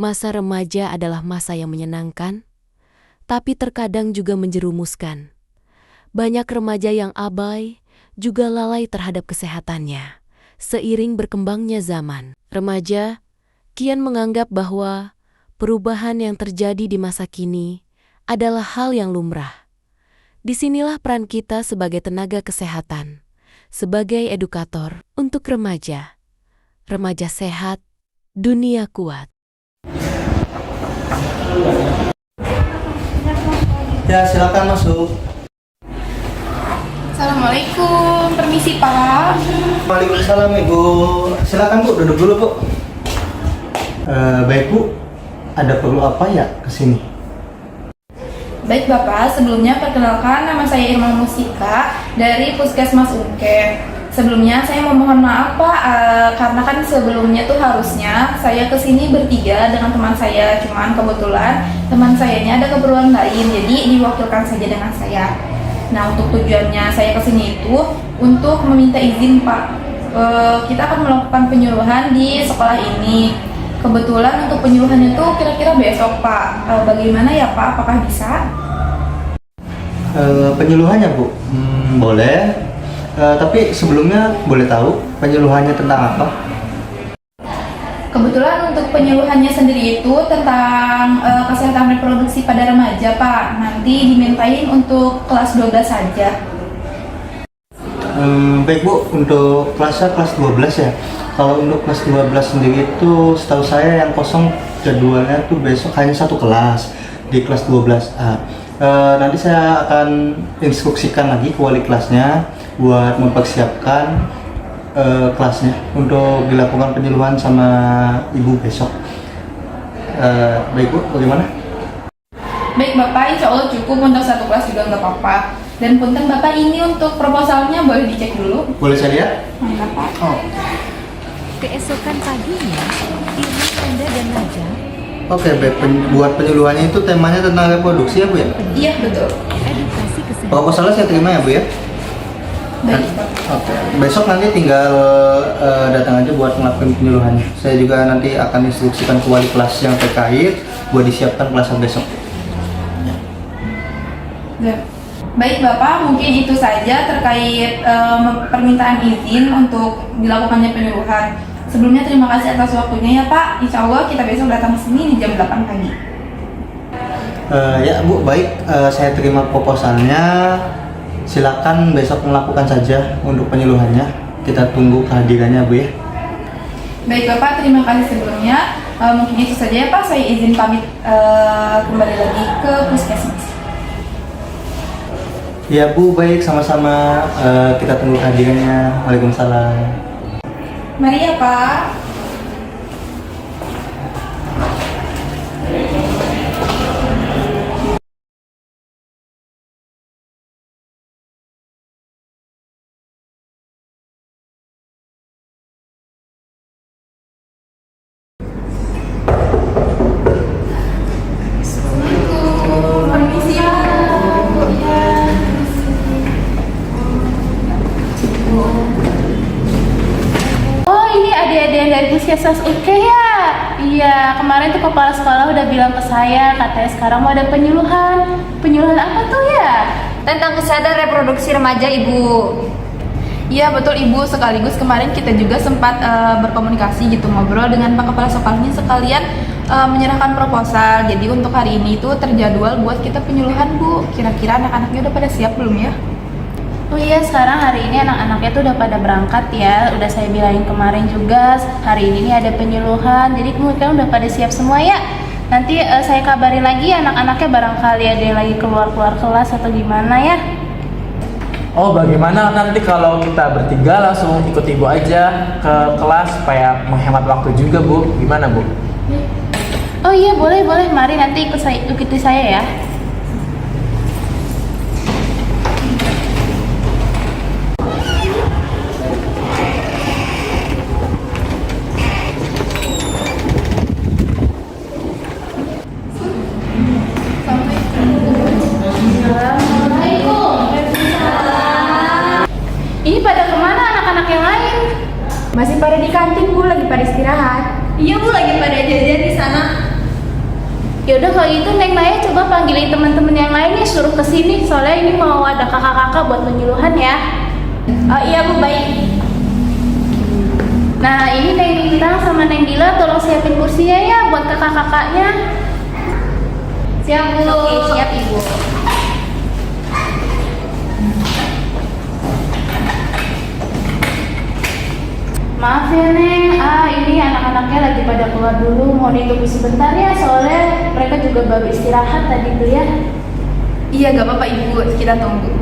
Masa remaja adalah masa yang menyenangkan, tapi terkadang juga menjerumuskan. Banyak remaja yang abai, juga lalai terhadap kesehatannya. Seiring berkembangnya zaman, remaja kian menganggap bahwa perubahan yang terjadi di masa kini adalah hal yang lumrah. Disinilah peran kita sebagai tenaga kesehatan, sebagai edukator untuk remaja. Remaja sehat, dunia kuat. Ya, silakan masuk. Assalamualaikum, permisi Pak. Waalaikumsalam Ibu. Silakan Bu, duduk dulu Bu. Baik Bu, ada perlu apa ya ke sini? Baik Bapak, sebelumnya perkenalkan nama saya Irma Mustika dari Puskesmas Unke. Sebelumnya saya memohon maaf Pak, karena kan sebelumnya tuh harusnya saya kesini bertiga dengan teman saya, cuman kebetulan teman sayanya ada keperluan lain, jadi diwakilkan saja dengan saya. Nah, untuk tujuannya saya kesini itu untuk meminta izin Pak. Kita akan melakukan penyuluhan di sekolah ini. Kebetulan untuk penyuluhan itu kira-kira besok Pak. Bagaimana ya Pak? Apakah bisa? Penyuluhannya Bu? Boleh. Tapi sebelumnya boleh tahu penyuluhannya tentang apa? Kebetulan untuk penyuluhannya sendiri itu tentang kesehatan reproduksi pada remaja Pak. Nanti dimintain untuk kelas 12 saja. Baik Bu, untuk kelasnya kelas 12 ya. Kalau untuk kelas 12 sendiri itu setahu saya yang kosong jadwalnya tuh besok hanya satu kelas di kelas 12A. Nanti saya akan instruksikan lagi ke wali kelasnya buat mempersiapkan kelasnya untuk dilakukan penyuluhan sama Ibu besok. Baik Bu, bagaimana? Baik Bapak, insya Allah cukup untuk satu kelas juga nggak apa-apa. Dan punten Bapak, ini untuk proposalnya boleh dicek dulu. Boleh saya lihat? Mantap Pak. Oh. Keesokan paginya, Irma, Anda, dan Najah Oke, baik. Buat penyuluhannya itu temanya tentang reproduksi ya Bu ya? Iya betul. edukasi kesehatan. Proposalnya saya terima ya Bu ya? Baik Pak. Oke, besok nanti tinggal datang aja buat ngelakuin penyuluhannya. Saya juga nanti akan instruksikan ke wali kelas yang terkait buat disiapkan kelasan besok. Baik Bapak, mungkin itu saja terkait permintaan izin untuk dilakukannya penyuluhan. Sebelumnya terima kasih atas waktunya ya Pak. Insya Allah kita besok datang ke sini di jam 8 pagi. Ya Bu, baik. Saya terima proposalnya. Silakan besok melakukan saja untuk penyuluhannya. Kita tunggu kehadirannya Bu ya. Baik Bapak, terima kasih sebelumnya. Mungkin itu saja ya Pak. Saya izin pamit kembali lagi ke Puskesmas. Ya Bu, baik, sama-sama. Kita tunggu kehadirannya. Waalaikumsalam. Mari ya Pak. Permisi Pak. Oh, ini adik-adik yang dari Puskesmas Unke ya? Iya, kemarin tuh kepala sekolah udah bilang ke saya, katanya sekarang mau ada penyuluhan. Penyuluhan apa tuh ya? Tentang kesehatan reproduksi remaja, Ibu. Iya betul Ibu, sekaligus kemarin kita juga sempat berkomunikasi gitu, ngobrol dengan Pak Kepala Sekolahnya sekalian menyerahkan proposal. Jadi untuk hari ini itu terjadwal buat kita penyuluhan Bu. Kira-kira anak-anaknya udah pada siap belum ya? Oh iya, sekarang hari ini anak-anaknya tuh udah pada berangkat ya. Udah saya bilangin kemarin juga, hari ini nih ada penyuluhan. Jadi mereka udah pada siap semua ya. Nanti saya kabarin lagi anak-anaknya, barangkali ada yang lagi keluar-keluar kelas atau gimana ya. Oh, bagaimana nanti kalau kita bertiga langsung ikut Ibu aja ke kelas supaya menghemat waktu juga Bu? Gimana Bu? Oh iya, boleh. Mari nanti ikuti saya ya. Ini pada kemana anak-anak yang lain? Masih pada di kantin Bu, lagi pada istirahat. Iya Bu, lagi pada jajan di sana. Yaudah kalau gitu Neng Maya coba panggilin teman-teman yang lainnya suruh kesini, soalnya ini mau ada kakak-kakak buat penyuluhan ya. Oh iya Bu, baik. Nah ini Neng Lintang sama Neng Dila tolong siapin kursinya ya buat kakak-kakaknya. Siap Bu. Oke, siap Ibu. Maaf ya Neng, ini anak-anaknya lagi pada keluar dulu, mohon ditunggu sebentar ya, soalnya mereka juga baru istirahat tadi tuh ya. Iya, gak apa-apa Ibu, kita tunggu.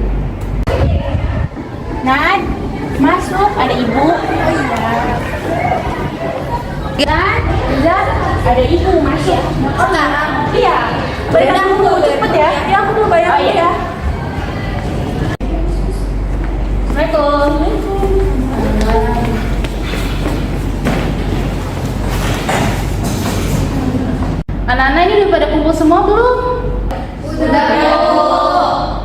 Nad, masuk, ada ibu. Oh iya. Nad, Zat, ada ibu masuk. Oh sekarang? Iya. Bayar dulu, cepet ya. Ya aku dulu bayar dulu ya. Assalamualaikum. Anak-anak ini udah pada kumpul semua belum? Udah Bu.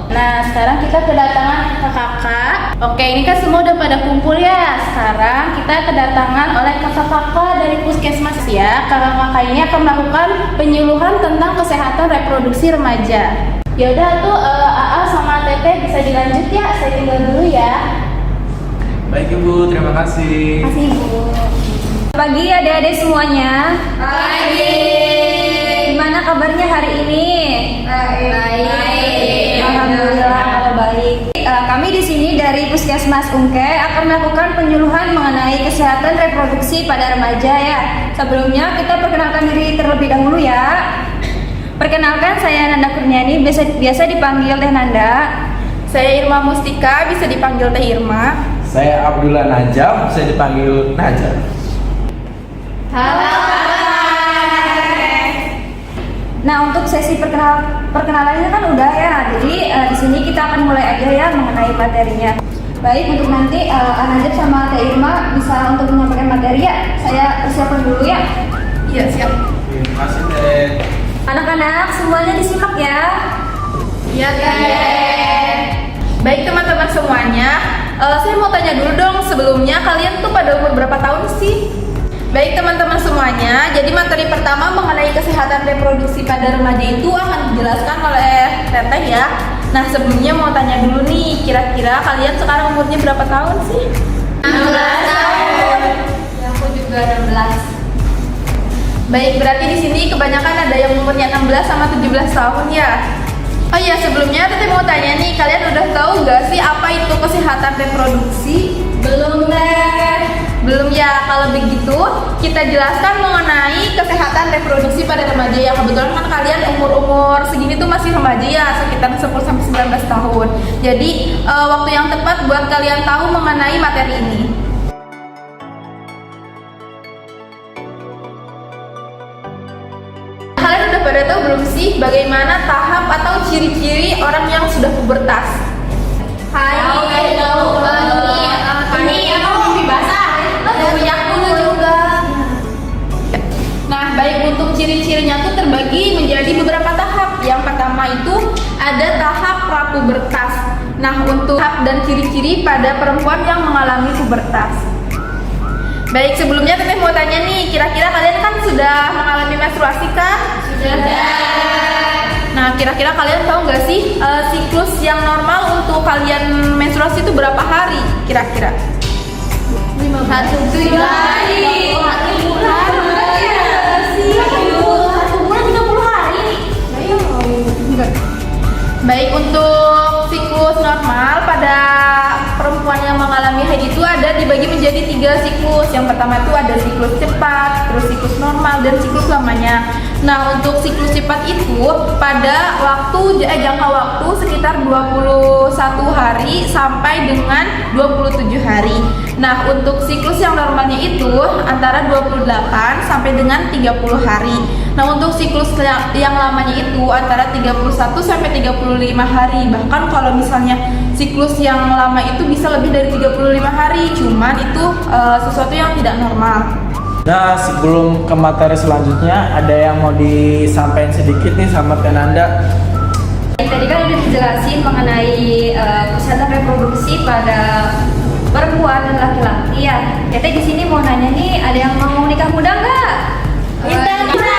Nah, sekarang kita kedatangan kakak-kakak. Oke, ini kan semua udah pada kumpul ya. Sekarang kita kedatangan oleh kakak-kakak dari puskesmas ya. Kakak-kakak ini akan melakukan penyuluhan tentang kesehatan reproduksi remaja. Ya udah tuh AA sama Teteh bisa dilanjut ya. Saya tinggal dulu ya. Baik Ibu, terima kasih. Makasih Ibu. Pagi adik-adik semuanya. Pagi. Gimana kabarnya hari ini? Baik. Alhamdulillah kalau baik. Kami di sini dari Puskesmas Ungke akan melakukan penyuluhan mengenai kesehatan reproduksi pada remaja ya. Sebelumnya kita perkenalkan diri terlebih dahulu ya. Perkenalkan saya Nanda Kurniani, biasa dipanggil Teh Nanda. Saya Irma Mustika, bisa dipanggil Teh Irma. Saya Abdullah Najam, saya dipanggil Najam. Halo. Nah untuk sesi perkenalannya kan udah ya, jadi di sini kita akan mulai aja ya mengenai materinya. Baik, untuk nanti Najib sama Teh Irma bisa untuk menyampaikan materi ya. Saya persiapkan dulu ya. Iya, siap. Terima kasih Teh. Anak-anak semuanya disimak ya. Iya, Baik teman-teman semuanya, saya mau tanya dulu dong, sebelumnya kalian tuh pada umur berapa tahun sih? Baik teman-teman semuanya, jadi materi pertama mengenai kesehatan reproduksi pada remaja itu akan dijelaskan oleh Teteh ya. Nah sebelumnya mau tanya dulu nih, kira-kira kalian sekarang umurnya berapa tahun sih? 16 tahun. Ya, aku juga 16. Baik, berarti di sini kebanyakan ada yang umurnya 16 sama 17 tahun ya. Oh iya, sebelumnya Teteh mau tanya nih, kalian udah tahu nggak sih apa itu kesehatan reproduksi? Belum deh. Belum ya, kalau begitu kita jelaskan mengenai kesehatan reproduksi pada remaja ya. Kebetulan kan kalian umur-umur segini tuh masih remaja ya, sekitar 10-19 tahun. Jadi waktu yang tepat buat kalian tahu mengenai materi ini. Kalian udah pada tahu belum sih bagaimana tahap atau ciri-ciri orang yang sudah pubertas? Tahu. Ini apa mimpi basah? Aku juga. Nah, baik, untuk ciri-cirinya tuh terbagi menjadi beberapa tahap. Yang pertama itu ada tahap prapubertas. Nah, untuk tahap dan ciri-ciri pada perempuan yang mengalami pubertas. Baik, sebelumnya Teteh mau tanya nih, kira-kira kalian kan sudah mengalami menstruasi kan? Sudah. Nah, kira-kira kalian tahu nggak sih siklus yang normal untuk kalian menstruasi itu berapa hari kira-kira? 7 hari. 1 bulan 30 hari. Baik, untuk siklus normal pada perempuan yang mengalami haid itu ada dibagi menjadi 3 siklus. Yang pertama itu ada siklus cepat, terus siklus normal, dan siklus lamanya. Nah, untuk siklus cepat itu pada jangka waktu sekitar 21 hari sampai dengan 27 hari. Nah, untuk siklus yang normalnya itu antara 28 sampai dengan 30 hari. Nah, untuk siklus yang lamanya itu antara 31 sampai 35 hari. Bahkan kalau misalnya siklus yang lama itu bisa lebih dari 35 hari. Cuman itu sesuatu yang tidak normal. Nah, sebelum ke materi selanjutnya, ada yang mau disampaikan sedikit nih sama Teh Nanda. Tadi kan udah dijelasin mengenai kesehatan reproduksi pada perempuan dan laki-laki ya. Teteh di sini mau nanya nih, ada yang mau nikah muda nggak? Bisa.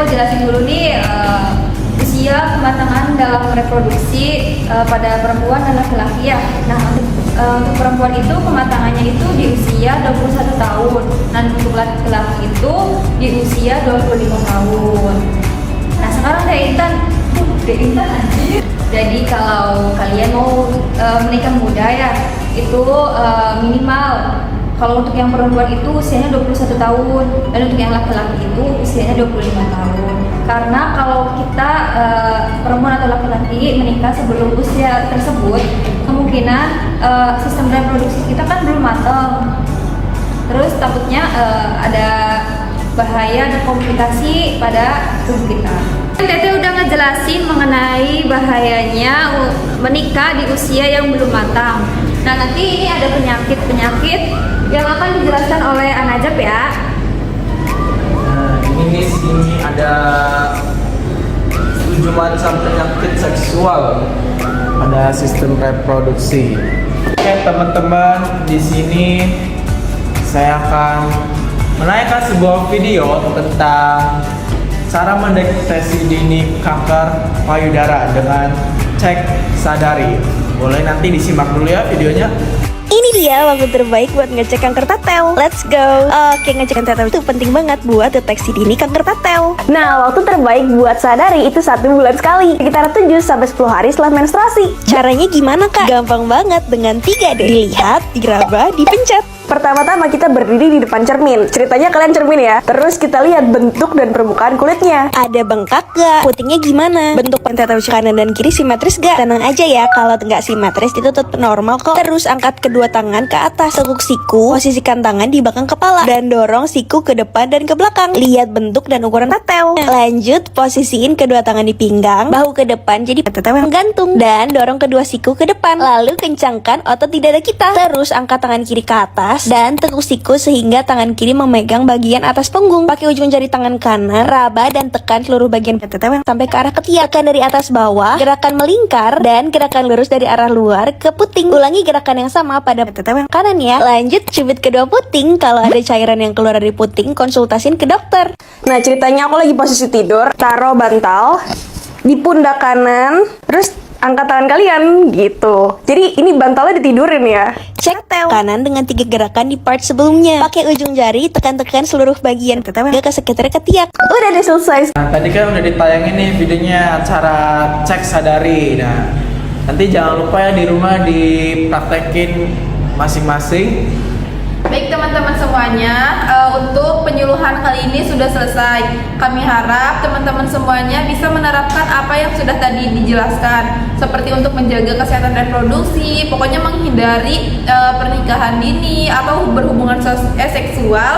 jelasin dulu nih usia kematangan dalam reproduksi pada perempuan dan laki-laki ya. Nah, untuk perempuan itu kematangannya itu di usia 21 tahun dan untuk laki-laki itu di usia 25 tahun. Nah, sekarang Intan anjir. Jadi kalau kalian mau menikah muda ya, itu minimal kalau untuk yang perempuan itu usianya 21 tahun dan untuk yang laki-laki itu usianya 25 tahun. Karena kalau kita perempuan atau laki-laki menikah sebelum usia tersebut, kemungkinan sistem reproduksi kita kan belum matang. Terus takutnya ada bahaya dan komplikasi pada tubuh kita. Teteh udah ngejelasin mengenai bahayanya menikah di usia yang belum matang. Nah, nanti ini ada penyakit-penyakit yang akan dijelaskan oleh Anajab ya. Nah, ini di sini ada 7 macam penyakit seksual pada sistem reproduksi. Oke, teman-teman, di sini saya akan menayangkan sebuah video tentang cara mendeteksi dini kanker payudara dengan cek sadari. Boleh nanti disimak dulu ya videonya. Ini dia waktu terbaik buat ngecek kanker tatel. Let's go. Oke, ngecek kanker tatel itu penting banget buat deteksi dini kanker tatel. Nah, waktu terbaik buat sadari itu 1 bulan sekali, sekitar 7-10 hari setelah menstruasi. Caranya gimana, Kak? Gampang banget dengan 3D. Dilihat, diraba, dipencet. Pertama-tama kita berdiri di depan cermin. Ceritanya kalian cermin ya. Terus kita lihat bentuk dan permukaan kulitnya. Ada bengkak gak? Putingnya gimana? Bentuk pantat kanan dan kiri simetris gak? Tenang aja ya, kalau nggak simetris itu tetap normal kok. Terus angkat kedua tangan ke atas, tekuk siku, posisikan tangan di belakang kepala dan dorong siku ke depan dan ke belakang. Lihat bentuk dan ukuran tatel. Lanjut, posisiin kedua tangan di pinggang, bahu ke depan jadi tatel yang gantung dan dorong kedua siku ke depan. Lalu kencangkan otot di dada kita. Terus angkat tangan kiri ke atas dan tekuk siku sehingga tangan kiri memegang bagian atas punggung. Pakai ujung jari tangan kanan, raba dan tekan seluruh bagian tetew sampai ke arah ketiak. Tekan dari atas bawah, gerakan melingkar dan gerakan lurus dari arah luar ke puting. Ulangi gerakan yang sama pada tetew kanan ya. Lanjut, cubit kedua puting. Kalau ada cairan yang keluar dari puting, konsultasin ke dokter. Nah, ceritanya aku lagi posisi tidur, taruh bantal di pundak kanan, terus angkat tangan kalian gitu. Jadi ini bantalnya ditidurin ya. Cek kanan dengan 3 gerakan di part sebelumnya. Pakai ujung jari tekan-tekan seluruh bagian tetew ke sekitar ketiak. Udah deh, selesai. Nah, tadi kan udah ditayangin nih videonya cara cek sadari. Nah, nanti jangan lupa ya di rumah dipraktekin masing-masing. Baik teman-teman semuanya, untuk penyuluhan kali ini sudah selesai. Kami harap teman-teman semuanya bisa menerapkan apa yang sudah tadi dijelaskan, seperti untuk menjaga kesehatan reproduksi, pokoknya menghindari pernikahan dini atau berhubungan seksual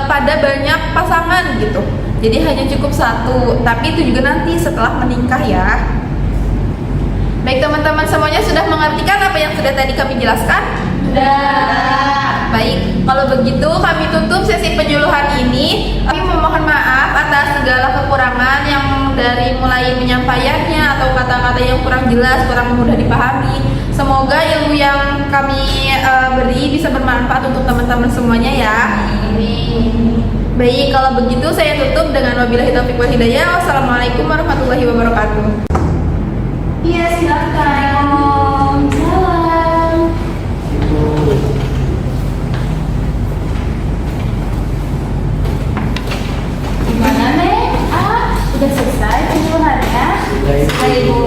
pada banyak pasangan gitu. Jadi hanya cukup 1, tapi itu juga nanti setelah menikah ya. Baik teman-teman semuanya sudah mengerti kan apa yang sudah tadi kami jelaskan? Sudah. Baik, kalau begitu kami tutup sesi penyuluhan ini. Kami memohon maaf atas segala kekurangan yang dari mulai menyampaikannya atau kata-kata yang kurang jelas, kurang mudah dipahami. Semoga ilmu yang kami beri bisa bermanfaat untuk teman-teman semuanya ya. Baik, kalau begitu saya tutup dengan wabillahi taufiq wal hidayah. Wassalamualaikum warahmatullahi wabarakatuh. Iya, silakan. Salam. Gimana, Neng? Udah selesai penyuluhannya? Sudah, Ibu.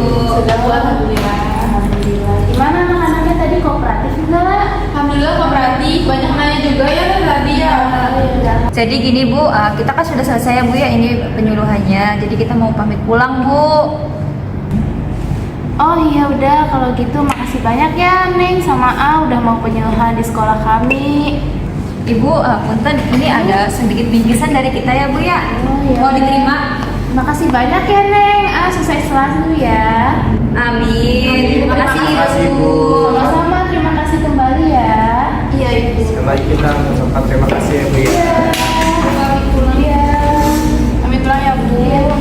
Sudah, Bu. Alhamdulillah. Alhamdulillah. Gimana anak-anaknya tadi, kooperatif enggak? Alhamdulillah kooperatif, banyak nanya juga ya tadi ya. Jadi gini Bu, kita kan sudah selesai ya Bu ya ini penyuluhannya. Jadi kita mau pamit pulang Bu. Oh iya udah, kalau gitu makasih banyak ya Neng sama udah mau penyuluhan di sekolah kami. Ibu, punten ini ada sedikit bingkisan dari kita ya Bu ya. Oh iya. Mau diterima? Makasih banyak ya Neng. Sukses selalu ya. Amin. Terima kasih Ibu. Sama-sama, terima kasih kembali ya. Iya Ibu. sekali lagi kita mengucapkan terima kasih ya Bu ya. Pamit pulang ya. Kami pulang ya Bu. Iya.